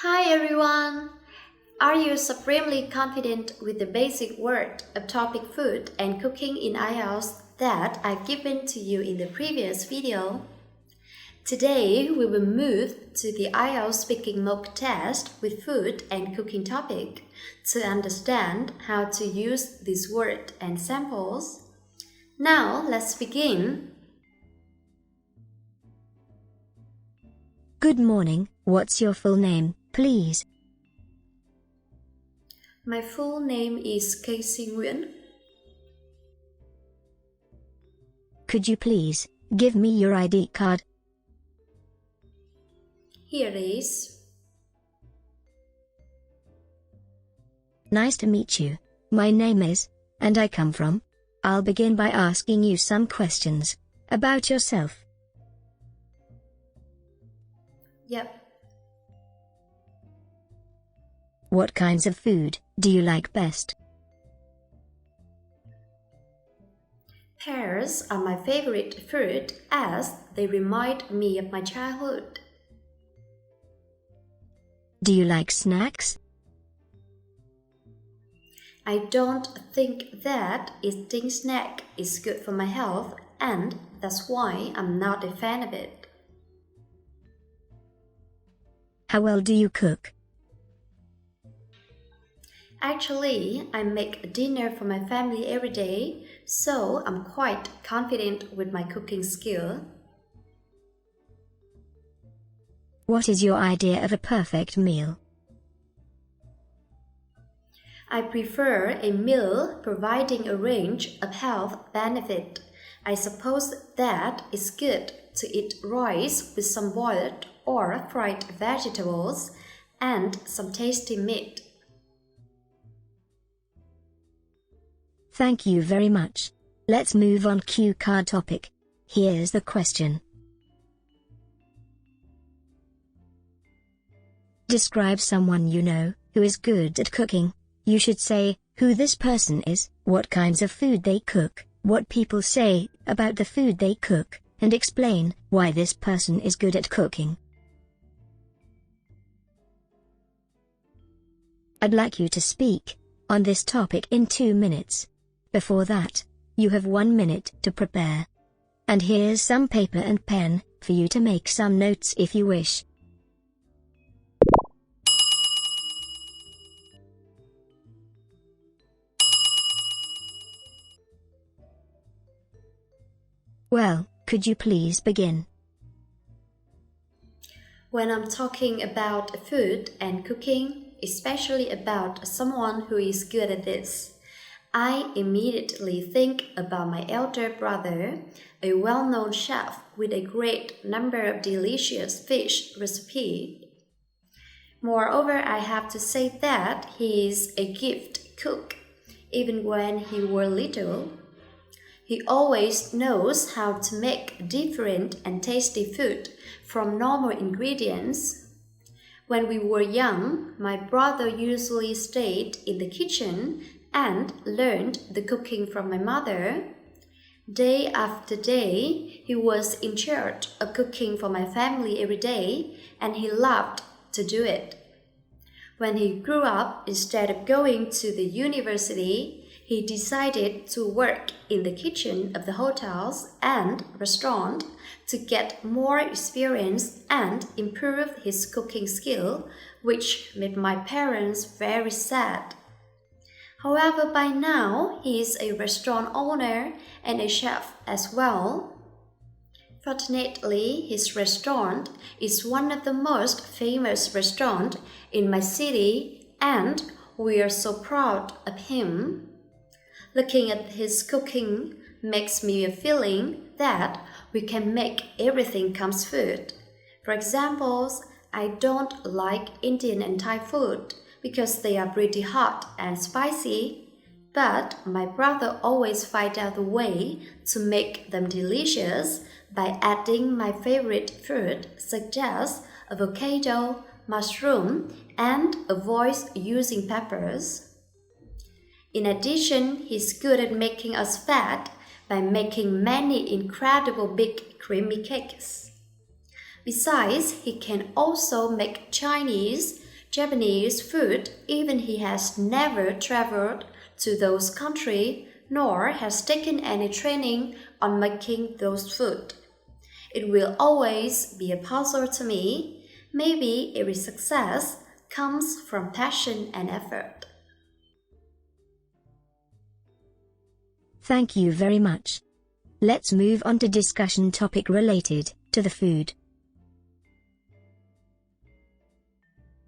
Hi everyone! Are you supremely confident with the basic word of topic food and cooking in IELTS that I've given to you in the previous video? Today we will move to the IELTS speaking mock test with food and cooking topic to understand how to use this word and samples. Now let's begin. Good morning, what's your full name, please? My full name is Casey Nguyen. Could you please give me your ID card? Here it is. Nice to meet you. My name is, and I come from. I'll begin by asking you some questions about yourself. Yep. What kinds of food do you like best? Pears are my favorite fruit as they remind me of my childhood. Do you like snacks? I don't think that eating snack is good for my health, and that's why I'm not a fan of it. How well do you cook? Actually, I make dinner for my family every day, so I'm quite confident with my cooking skill. What is your idea of a perfect meal? I prefer a meal providing a range of health benefit. I suppose that it's good to eat rice with some boiled or fried vegetables and some tasty meat. Thank you very much. Let's move on cue card topic. Here's the question. Describe someone you know who is good at cooking. You should say who this person is, what kinds of food they cook, what people say about the food they cook, and explain why this person is good at cooking. I'd like you to speak on this topic in 2 minutes. Before that, you have 1 minute to prepare. And here's some paper and pen for you to make some notes if you wish. Well, could you please begin? When I'm talking about food and cooking, especially about someone who is good at this, I immediately think about my elder brother, a well-known chef with a great number of delicious fish recipes. Moreover, I have to say that he is a gifted cook, even when he was little. He always knows how to make different and tasty food from normal ingredients. When we were young, my brother usually stayed in the kitchen and learned the cooking from my mother. Day after day, he was in charge of cooking for my family every day, and he loved to do it. When he grew up, instead of going to the university, he decided to work in the kitchen of the hotels and restaurants to get more experience and improve his cooking skill, which made my parents very sad. However, by now, he is a restaurant owner and a chef as well. Fortunately, his restaurant is one of the most famous restaurants in my city, and we are so proud of him. Looking at his cooking makes me a feeling that we can make everything comes food. For example, I don't like Indian and Thai food because they are pretty hot and spicy, but my brother always finds out the way to make them delicious by adding my favorite fruit such as avocado, mushroom, and avoids using peppers. In addition, he's good at making us fat by making many incredible big creamy cakes. Besides, he can also make Chinese, Japanese food even he has never traveled to those countries nor has taken any training on making those food. It will always be a puzzle to me. Maybe every success comes from passion and effort. Thank you very much. Let's move on to discussion topic related to the food.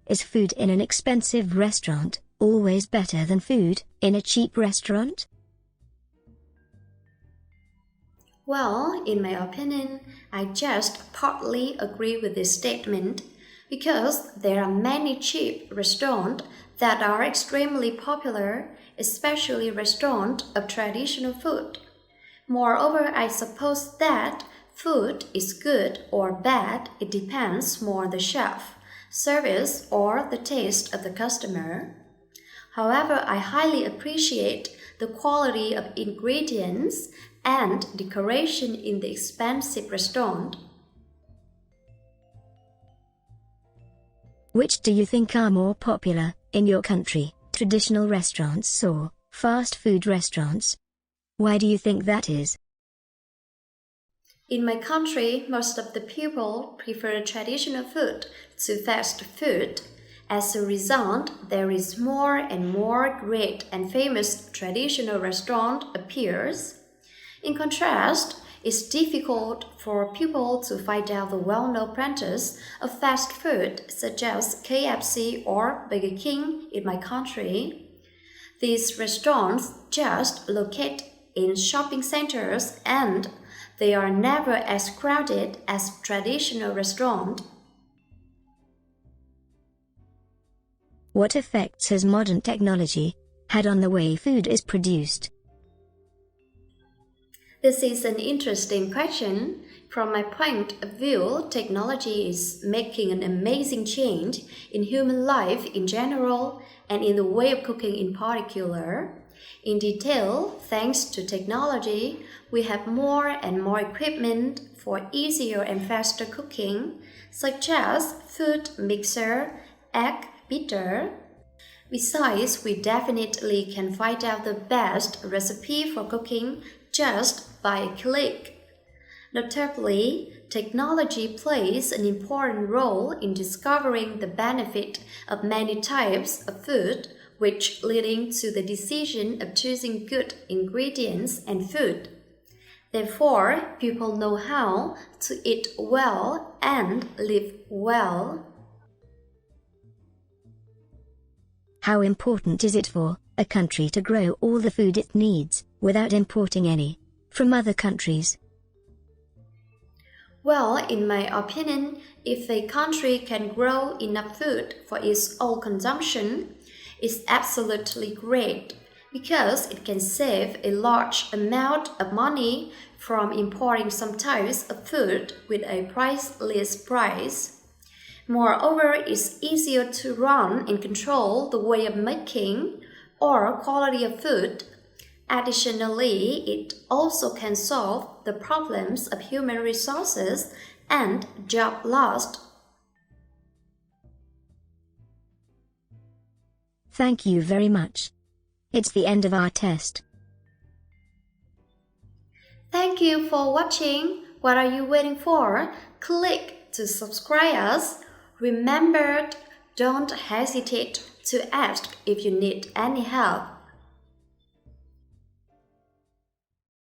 Is food in an expensive restaurant always better than food in a cheap restaurant? Well, in my opinion, I just partly agree with this statement because there are many cheap restaurants that are extremely popular, especially restaurants of traditional food. Moreover, I suppose that food is good or bad, it depends more on the chef, service, or the taste of the customer. However, I highly appreciate the quality of ingredients and decoration in the expensive restaurant. Which do you think are more popular in your country, traditional restaurants or fast food restaurants? Why do you think that is? In my country, most of the people prefer traditional food to fast food. As a result, there is more and more great and famous traditional restaurant appears. In contrast, it's difficult for people to find out the well-known brands of fast food such as KFC or Burger King in my country. These restaurants just locate in shopping centers and they are never as crowded as traditional restaurants. What effects has modern technology had on the way food is produced? This is an interesting question. From my point of view, technology is making an amazing change in human life in general and in the way of cooking in particular. In detail, thanks to technology, we have more and more equipment for easier and faster cooking, such as food mixer, egg beater. Besides, we definitely can find out the best recipe for cooking just by a click. Notably, technology plays an important role in discovering the benefit of many types of food, which leading to the decision of choosing good ingredients and food. Therefore, people know how to eat well and live well. How important is it for a country to grow all the food it needs without importing any from other countries? Well, in my opinion, if a country can grow enough food for its own consumption, it's absolutely great because it can save a large amount of money from importing some types of food with a priceless price. Moreover, it's easier to run and control the way of making or quality of food. Additionally, it also can solve the problems of human resources and job loss. Thank you very much. It's the end of our test. Thank you for watching. What are you waiting for? Click to subscribe us. Remember, don't hesitate to ask if you need any help.